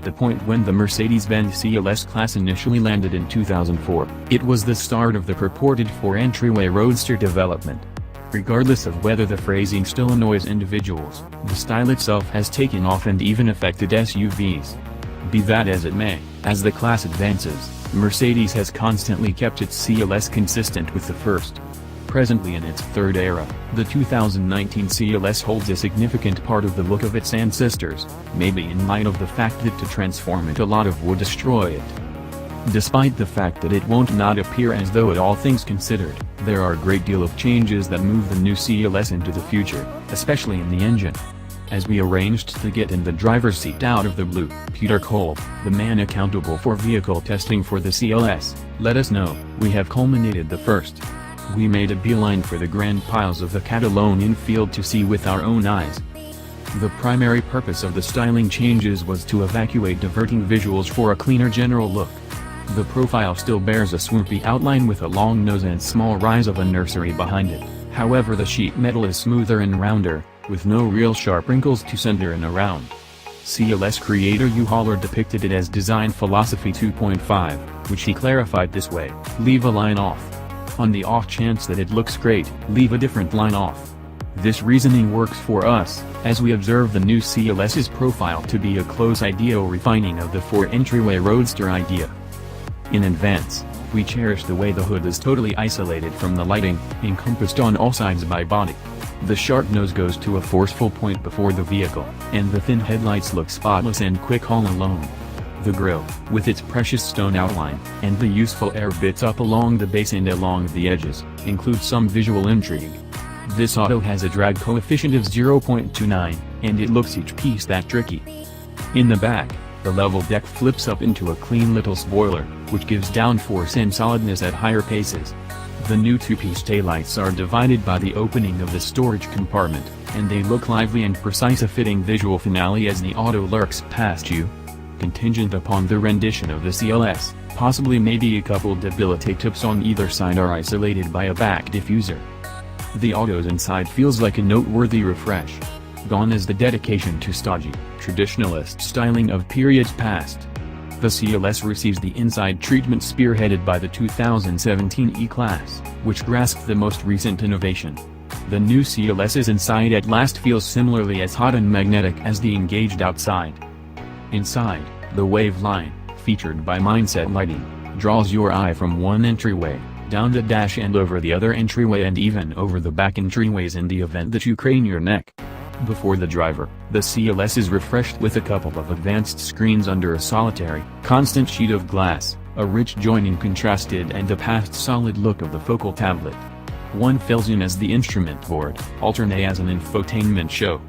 at the point when the Mercedes-Benz CLS class initially landed in 2004. It was the start of the purported four-entryway roadster development. Regardless of whether the phrasing still annoys individuals, the style itself has taken off and even affected SUVs. Be that as it may, as the class advances, Mercedes has constantly kept its CLS consistent with the first. Presently in its third era, the 2019 CLS holds a significant part of the look of its ancestors, maybe in light of the fact that to transform it a lot of would destroy it. Despite the fact that it won't not appear as though it, all things considered, there are a great deal of changes that move the new CLS into the future, especially in the engine. As we arranged to get in the driver's seat out of the blue, Peter Kolb, the man accountable for vehicle testing for the CLS, let us know, we have culminated the first. We made a beeline for the grand piles of the Catalonian field to see with our own eyes. The primary purpose of the styling changes was to evacuate diverting visuals for a cleaner general look. The profile still bears a swoopy outline with a long nose and small rise of a nursery behind it, however the sheet metal is smoother and rounder, with no real sharp wrinkles to center and around. CLS creator Uwe Haller depicted it as Design Philosophy 2.5, which he clarified this way: leave a line off. On the off chance that it looks great, leave a different line off. This reasoning works for us, as we observe the new CLS's profile to be a close ideal refining of the four-entryway roadster idea. In advance, we cherish the way the hood is totally isolated from the lighting, encompassed on all sides by body. The sharp nose goes to a forceful point before the vehicle, and the thin headlights look spotless and quick all alone. The grille, with its precious stone outline, and the useful air bits up along the base and along the edges, include some visual intrigue. This auto has a drag coefficient of 0.29, and it looks each piece that tricky. In the back, the level deck flips up into a clean little spoiler, which gives downforce and solidness at higher paces. The new two-piece taillights are divided by the opening of the storage compartment, and they look lively and precise, a fitting visual finale as the auto lurks past you. Contingent upon the rendition of the CLS, possibly maybe a couple debilitate tips on either side are isolated by a back diffuser. The auto's inside feels like a noteworthy refresh. Gone is the dedication to stodgy, traditionalist styling of periods past. The CLS receives the inside treatment spearheaded by the 2017 E-Class, which grasped the most recent innovation. The new CLS's inside at last feels similarly as hot and magnetic as the engaged outside. Inside, the wave line, featured by Mindset lighting, draws your eye from one entryway, down the dash and over the other entryway and even over the back entryways in the event that you crane your neck. Before the driver, the CLS is refreshed with a couple of advanced screens under a solitary, constant sheet of glass, a rich joining contrasted and the past solid look of the focal tablet. One fills in as the instrument board, alternate as an infotainment show.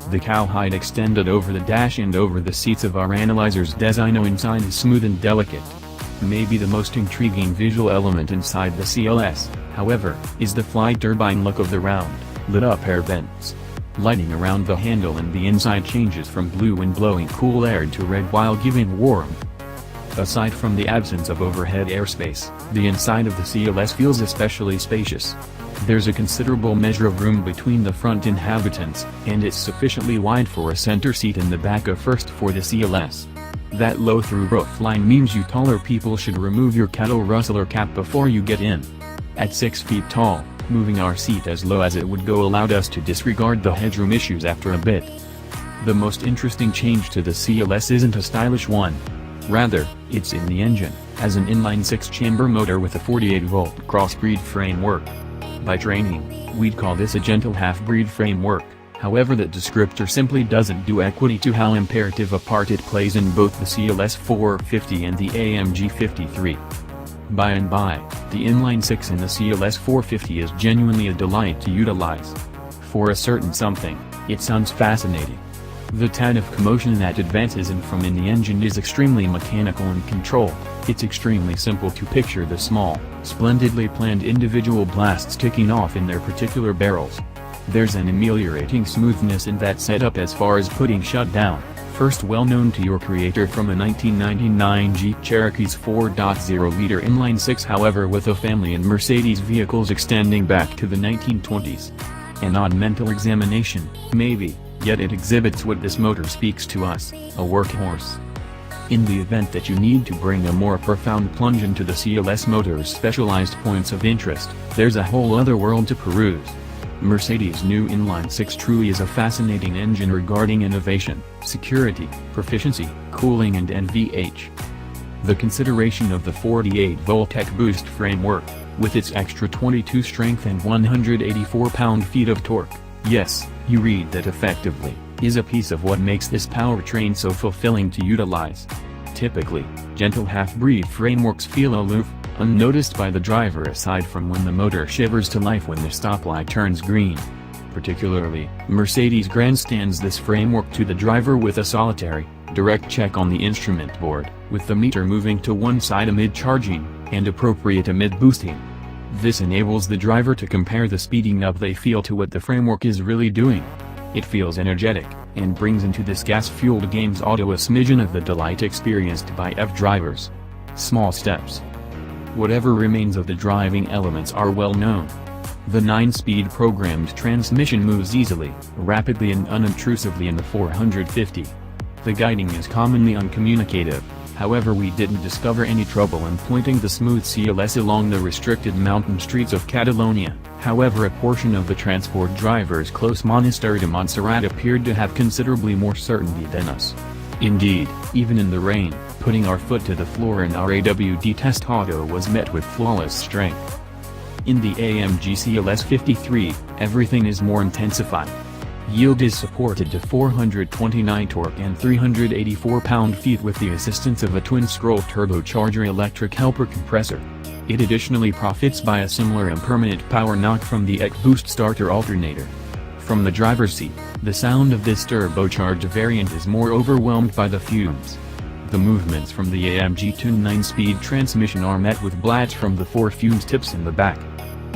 The cowhide extended over the dash and over the seats of our analyzer's designo inside is smooth and delicate. Maybe the most intriguing visual element inside the CLS, however, is the fly turbine look of the round, lit-up air vents. Lighting around the handle and the inside changes from blue and blowing cool air to red while giving warmth. Aside from the absence of overhead airspace, the inside of the CLS feels especially spacious. There's a considerable measure of room between the front inhabitants, and it's sufficiently wide for a center seat in the back, a first for the CLS. That low through roof line means you taller people should remove your cattle rustler cap before you get in. At 6 feet tall, moving our seat as low as it would go allowed us to disregard the headroom issues after a bit. The most interesting change to the CLS isn't a stylish one. Rather, it's in the engine, as an inline 6-chamber motor with a 48-volt crossbreed framework. By training, we'd call this a gentle half-breed framework, however that descriptor simply doesn't do equity to how imperative a part it plays in both the CLS 450 and the AMG 53. By and by, the inline 6 in the CLS 450 is genuinely a delight to utilize. For a certain something, it sounds fascinating. The tad of commotion that advances in from in the engine is extremely mechanical and controlled. It's extremely simple to picture the small, splendidly planned individual blasts ticking off in their particular barrels. There's an ameliorating smoothness in that setup as far as putting shut down, first well known to your creator from a 1999 Jeep Cherokee's 4.0-liter inline-6, however with a family and Mercedes vehicles extending back to the 1920s. An odd mental examination, maybe, yet it exhibits what this motor speaks to us, a workhorse. In the event that you need to bring a more profound plunge into the CLS motor's specialized points of interest, there's a whole other world to peruse. Mercedes' new inline-6 truly is a fascinating engine regarding innovation, security, proficiency, cooling and NVH. The consideration of the 48-volt EcoBoost framework, with its extra 22 strength and 184 pound-feet of torque, yes, you read that effectively, is a piece of what makes this powertrain so fulfilling to utilize. Typically, gentle half-breed frameworks feel aloof, unnoticed by the driver aside from when the motor shivers to life when the stoplight turns green. Particularly, Mercedes grandstands this framework to the driver with a solitary, direct check on the instrument board, with the meter moving to one side amid charging, and appropriate amid boosting. This enables the driver to compare the speeding up they feel to what the framework is really doing. It feels energetic, and brings into this gas-fueled game's auto a smidgen of the delight experienced by F drivers. Small steps. Whatever remains of the driving elements are well known. The 9-speed programmed transmission moves easily, rapidly and unobtrusively in the 450. The guiding is commonly uncommunicative, however we didn't discover any trouble in pointing the smooth CLS along the restricted mountain streets of Catalonia. However, a portion of the transport driver's close monastery to Montserrat appeared to have considerably more certainty than us. Indeed, even in the rain, putting our foot to the floor in our AWD test auto was met with flawless strength. In the AMG CLS 53, everything is more intensified. Yield is supported to 429 torque and 384 pound-feet with the assistance of a twin-scroll turbocharger electric helper compressor. It additionally profits by a similar impermanent power knock from the EcoBoost starter alternator. From the driver's seat, the sound of this turbocharged variant is more overwhelmed by the fumes. The movements from the AMG Tune 9-speed transmission are met with blast from the 4 fumes tips in the back.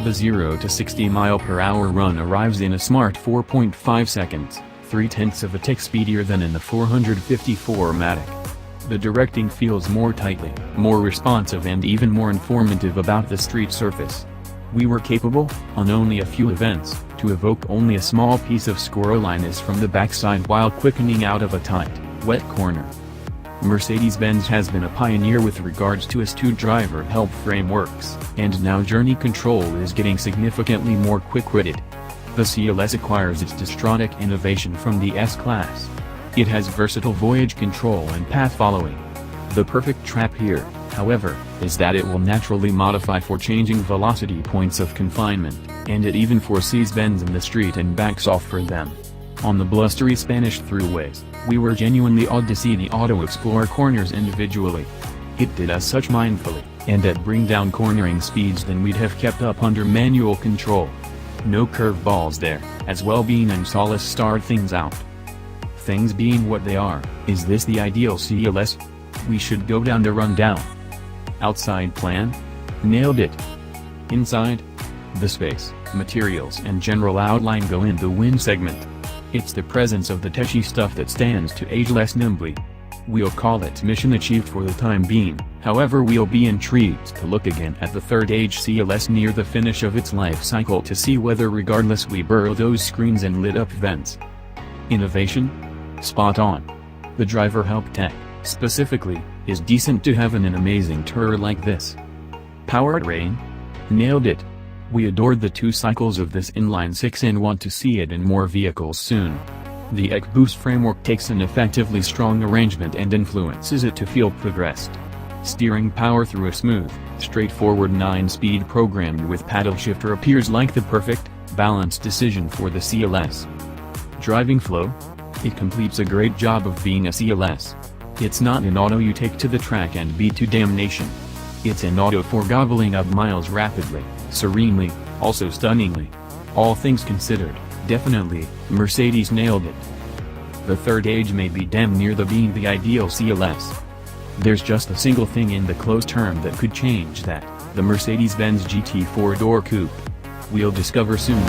The 0 to 60 mph run arrives in a smart 4.5 seconds, 0.3 of a tick speedier than in the 454 Matic. The directing feels more tightly, more responsive and even more informative about the street surface. We were capable, on only a few events, to evoke only a small piece of squirreliness from the backside while quickening out of a tight, wet corner. Mercedes-Benz has been a pioneer with regards to astute driver help frameworks, and now journey control is getting significantly more quick-witted. The CLS acquires its distronic innovation from the S-Class. It has versatile voyage control and path following. The perfect trap here, however, is that it will naturally modify for changing velocity points of confinement, and it even foresees bends in the street and backs off for them. On the blustery Spanish throughways, we were genuinely awed to see the auto explore corners individually. It did as such mindfully, and at bring down cornering speeds than we'd have kept up under manual control. No curveballs there, as well-being and solace starred things out. Things being what they are, is this the ideal CLS? We should go down the rundown. Outside plan? Nailed it. Inside? The space, materials and general outline go in the win segment. It's the presence of the techy stuff that stands to age less nimbly. We'll call it mission achieved for the time being, however we'll be intrigued to look again at the third age CLS near the finish of its life cycle to see whether regardless we burrow those screens and lit up vents. Innovation? Spot on. The driver help tech, specifically, is decent to have in an amazing tour like this. Powertrain? Nailed it. We adored the 2 cycles of this inline-6 and want to see it in more vehicles soon. The EcoBoost framework takes an effectively strong arrangement and influences it to feel progressed. Steering power through a smooth, straightforward 9-speed programmed with paddle shifter appears like the perfect, balanced decision for the CLS. Driving flow? It completes a great job of being a CLS. It's not an auto you take to the track and beat to damnation. It's an auto for gobbling up miles rapidly, serenely, also stunningly. All things considered, definitely, Mercedes nailed it. The third age may be damn near being the ideal CLS. There's just a single thing in the close term that could change that, the Mercedes-Benz GT 4-door coupe. We'll discover soon.